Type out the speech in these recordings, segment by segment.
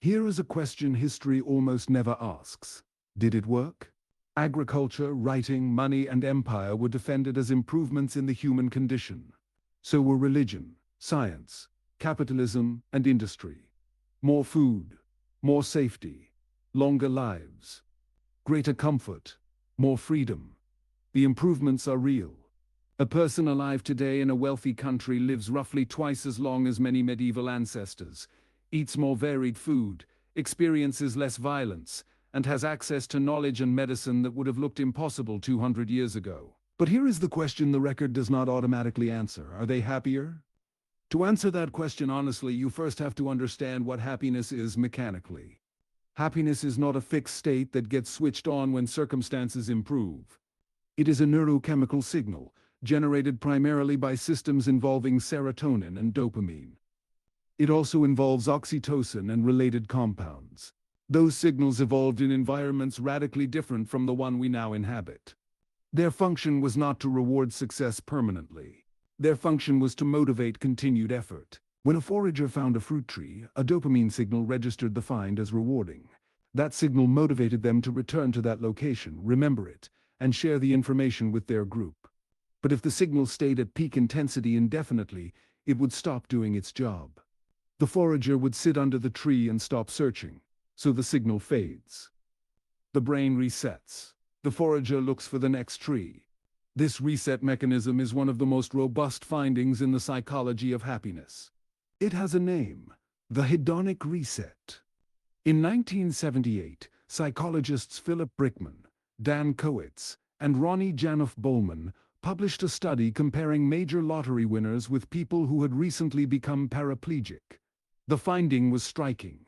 Here is a question history almost never asks. Did it work? Agriculture, writing, money, and empire were defended as improvements in the human condition. So were religion, science, capitalism, and industry. More food, more safety, longer lives, greater comfort, more freedom. The improvements are real. A person alive today in a wealthy country lives roughly twice as long as many medieval ancestors, eats more varied food, experiences less violence, and has access to knowledge and medicine that would have looked impossible 200 years ago. But here is the question the record does not automatically answer. Are they happier? To answer that question honestly, you first have to understand what happiness is mechanically. Happiness is not a fixed state that gets switched on when circumstances improve. It is a neurochemical signal, generated primarily by systems involving serotonin and dopamine. It also involves oxytocin and related compounds. Those signals evolved in environments radically different from the one we now inhabit. Their function was not to reward success permanently. Their function was to motivate continued effort. When a forager found a fruit tree, a dopamine signal registered the find as rewarding. That signal motivated them to return to that location, remember it, and share the information with their group. But if the signal stayed at peak intensity indefinitely, it would stop doing its job. The forager would sit under the tree and stop searching, so the signal fades. The brain resets. The forager looks for the next tree. This reset mechanism is one of the most robust findings in the psychology of happiness. It has a name, the hedonic reset. In 1978, psychologists Philip Brickman, Dan Koetz, and Ronnie Janoff-Bolman published a study comparing major lottery winners with people who had recently become paraplegic. The finding was striking.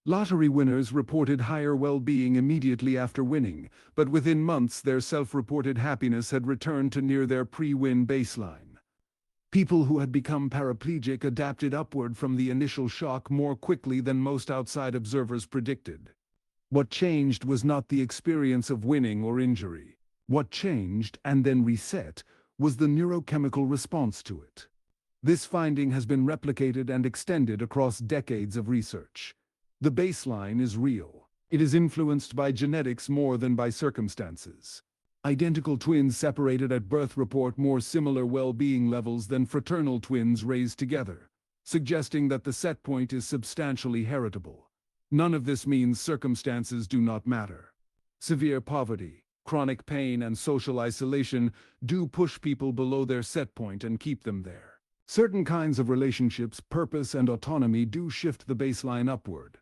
Lottery winners reported higher well-being immediately after winning, but within months their self-reported happiness had returned to near their pre-win baseline. People who had become paraplegic adapted upward from the initial shock more quickly than most outside observers predicted. What changed was not the experience of winning or injury. What changed, and then reset, was the neurochemical response to it. This finding has been replicated and extended across decades of research. The baseline is real. It is influenced by genetics more than by circumstances. Identical twins separated at birth report more similar well-being levels than fraternal twins raised together, suggesting that the set point is substantially heritable. None of this means circumstances do not matter. Severe poverty, chronic pain, and social isolation do push people below their set point and keep them there. Certain kinds of relationships, purpose, and autonomy do shift the baseline upward.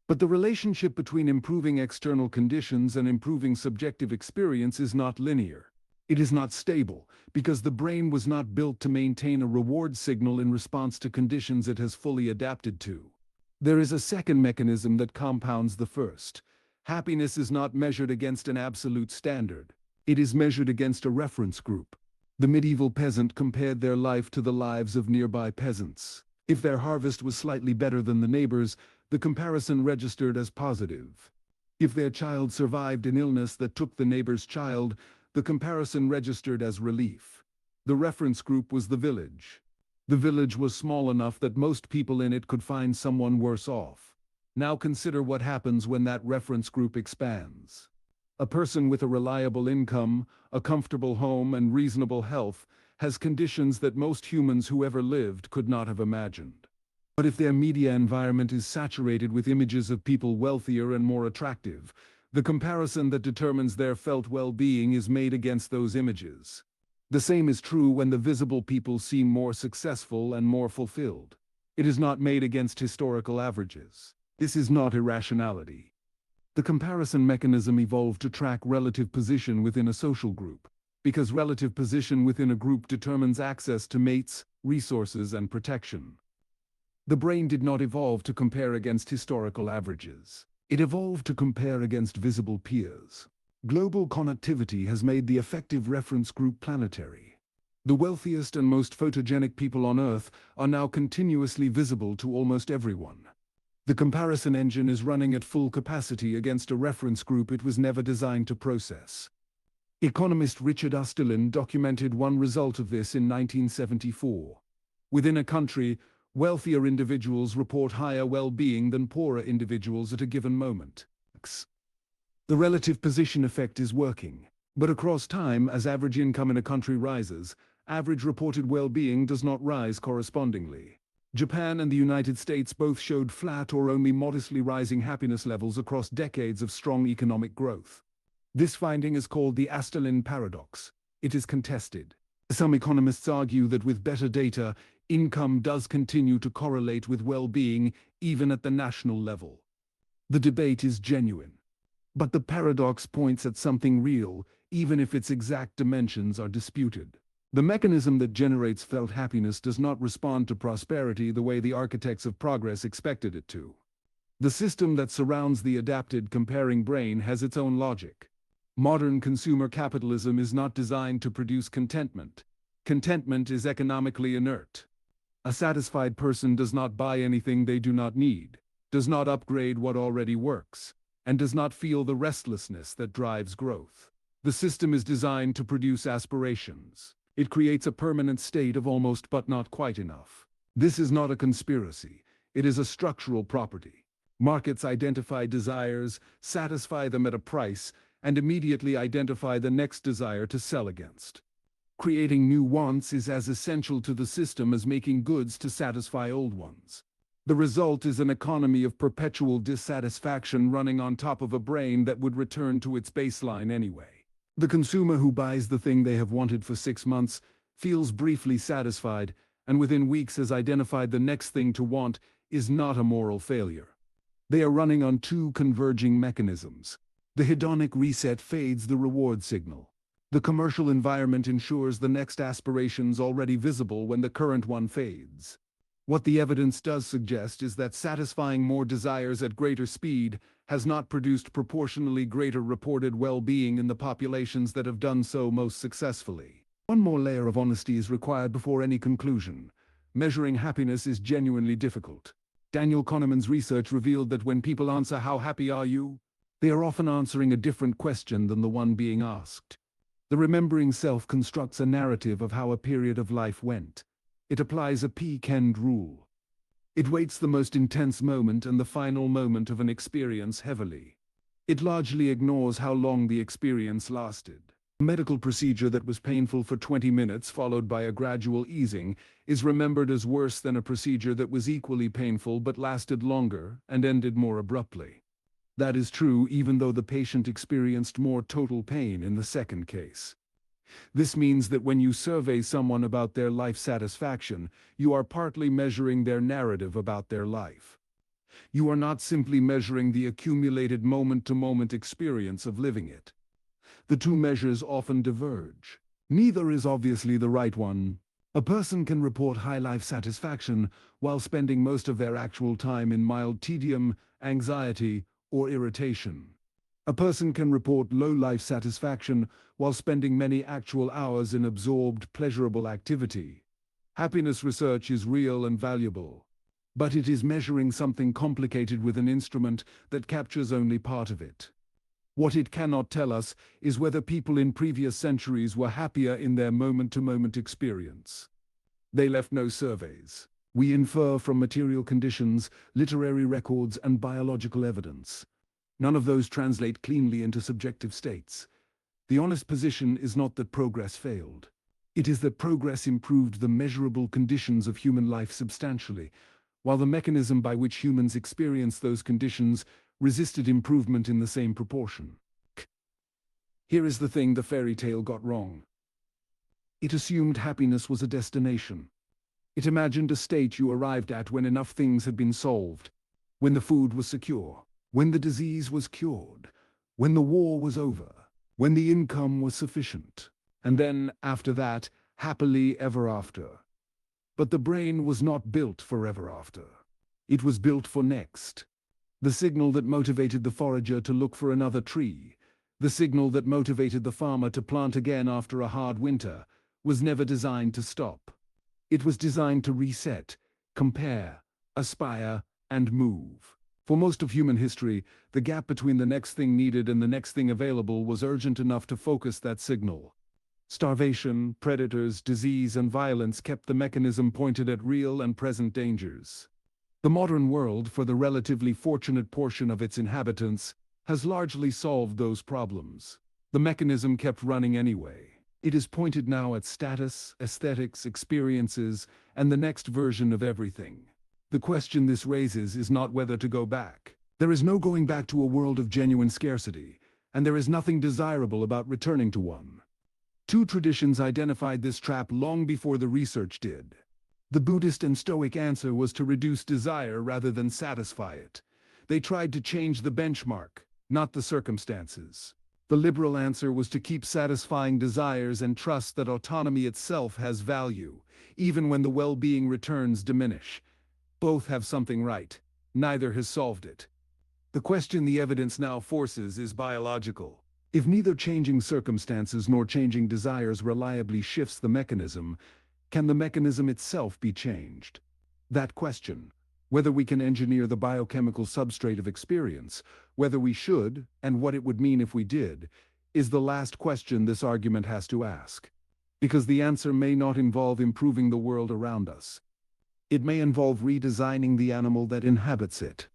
But the relationship between improving external conditions and improving subjective experience is not linear. It is not stable, because the brain was not built to maintain a reward signal in response to conditions it has fully adapted to. There is a second mechanism that compounds the first. Happiness is not measured against an absolute standard. It is measured against a reference group. The medieval peasant compared their life to the lives of nearby peasants. If their harvest was slightly better than the neighbor's, the comparison registered as positive. If their child survived an illness that took the neighbor's child, the comparison registered as relief. The reference group was the village. The village was small enough that most people in it could find someone worse off. Now consider what happens when that reference group expands. A person with a reliable income, a comfortable home, and reasonable health has conditions that most humans who ever lived could not have imagined. But if their media environment is saturated with images of people wealthier and more attractive, the comparison that determines their felt well-being is made against those images. The same is true when the visible people seem more successful and more fulfilled. It is not made against historical averages. This is not irrationality. The comparison mechanism evolved to track relative position within a social group, because relative position within a group determines access to mates, resources, and protection. The brain did not evolve to compare against historical averages. It evolved to compare against visible peers. Global connectivity has made the effective reference group planetary. The wealthiest and most photogenic people on Earth are now continuously visible to almost everyone. The comparison engine is running at full capacity against a reference group it was never designed to process. Economist Richard Easterlin documented one result of this in 1974. Within a country, Wealthier individuals report higher well-being than poorer individuals at a given moment. The relative position effect is working. But across time, as average income in a country rises, average reported well-being does not rise correspondingly. Japan and the United States both showed flat or only modestly rising happiness levels across decades of strong economic growth. This finding is called the Easterlin Paradox. It is contested. Some economists argue that with better data, income does continue to correlate with well-being even at the national level. The debate is genuine. But the paradox points at something real, even if its exact dimensions are disputed. The mechanism that generates felt happiness does not respond to prosperity the way the architects of progress expected it to. The system that surrounds the adapted comparing brain has its own logic. Modern consumer capitalism is not designed to produce contentment. Contentment is economically inert. A satisfied person does not buy anything they do not need, does not upgrade what already works, and does not feel the restlessness that drives growth. The system is designed to produce aspirations. It creates a permanent state of almost but not quite enough. This is not a conspiracy. It is a structural property. Markets identify desires, satisfy them at a price, and immediately identify the next desire to sell against. Creating new wants is as essential to the system as making goods to satisfy old ones. The result is an economy of perpetual dissatisfaction running on top of a brain that would return to its baseline anyway. The consumer who buys the thing they have wanted for 6 months feels briefly satisfied, and within weeks has identified the next thing to want is not a moral failure. They are running on two converging mechanisms. The hedonic reset fades the reward signal. The commercial environment ensures the next aspiration's already visible when the current one fades. What the evidence does suggest is that satisfying more desires at greater speed has not produced proportionally greater reported well-being in the populations that have done so most successfully. One more layer of honesty is required before any conclusion. Measuring happiness is genuinely difficult. Daniel Kahneman's research revealed that when people answer "How happy are you?" they are often answering a different question than the one being asked. The remembering self constructs a narrative of how a period of life went. It applies a peak-end rule. It weights the most intense moment and the final moment of an experience heavily. It largely ignores how long the experience lasted. A medical procedure that was painful for 20 minutes followed by a gradual easing is remembered as worse than a procedure that was equally painful but lasted longer and ended more abruptly. That is true even though the patient experienced more total pain in the second case. This means that when you survey someone about their life satisfaction, you are partly measuring their narrative about their life. You are not simply measuring the accumulated moment-to-moment experience of living it. The two measures often diverge. Neither is obviously the right one. A person can report high life satisfaction while spending most of their actual time in mild tedium, anxiety, or irritation. A person can report low life satisfaction while spending many actual hours in absorbed, pleasurable activity. Happiness research is real and valuable, but it is measuring something complicated with an instrument that captures only part of it. What it cannot tell us is whether people in previous centuries were happier in their moment-to-moment experience. They left no surveys. We infer from material conditions, literary records, and biological evidence. None of those translate cleanly into subjective states. The honest position is not that progress failed. It is that progress improved the measurable conditions of human life substantially, while the mechanism by which humans experience those conditions resisted improvement in the same proportion. Here is the thing the fairy tale got wrong. It assumed happiness was a destination. It imagined a state you arrived at when enough things had been solved, when the food was secure, when the disease was cured, when the war was over, when the income was sufficient, and then, after that, happily ever after. But the brain was not built for ever after. It was built for next. The signal that motivated the forager to look for another tree, the signal that motivated the farmer to plant again after a hard winter, was never designed to stop. It was designed to reset, compare, aspire, and move. For most of human history, the gap between the next thing needed and the next thing available was urgent enough to focus that signal. Starvation, predators, disease, and violence kept the mechanism pointed at real and present dangers. The modern world, for the relatively fortunate portion of its inhabitants, has largely solved those problems. The mechanism kept running anyway. It is pointed now at status, aesthetics, experiences, and the next version of everything. The question this raises is not whether to go back. There is no going back to a world of genuine scarcity, and there is nothing desirable about returning to one. Two traditions identified this trap long before the research did. The Buddhist and Stoic answer was to reduce desire rather than satisfy it. They tried to change the benchmark, not the circumstances. The liberal answer was to keep satisfying desires and trust that autonomy itself has value, even when the well-being returns diminish. Both have something right. Neither has solved it. The question the evidence now forces is biological. If neither changing circumstances nor changing desires reliably shifts the mechanism, can the mechanism itself be changed? That question, whether we can engineer the biochemical substrate of experience, whether we should, and what it would mean if we did, is the last question this argument has to ask. Because the answer may not involve improving the world around us. It may involve redesigning the animal that inhabits it.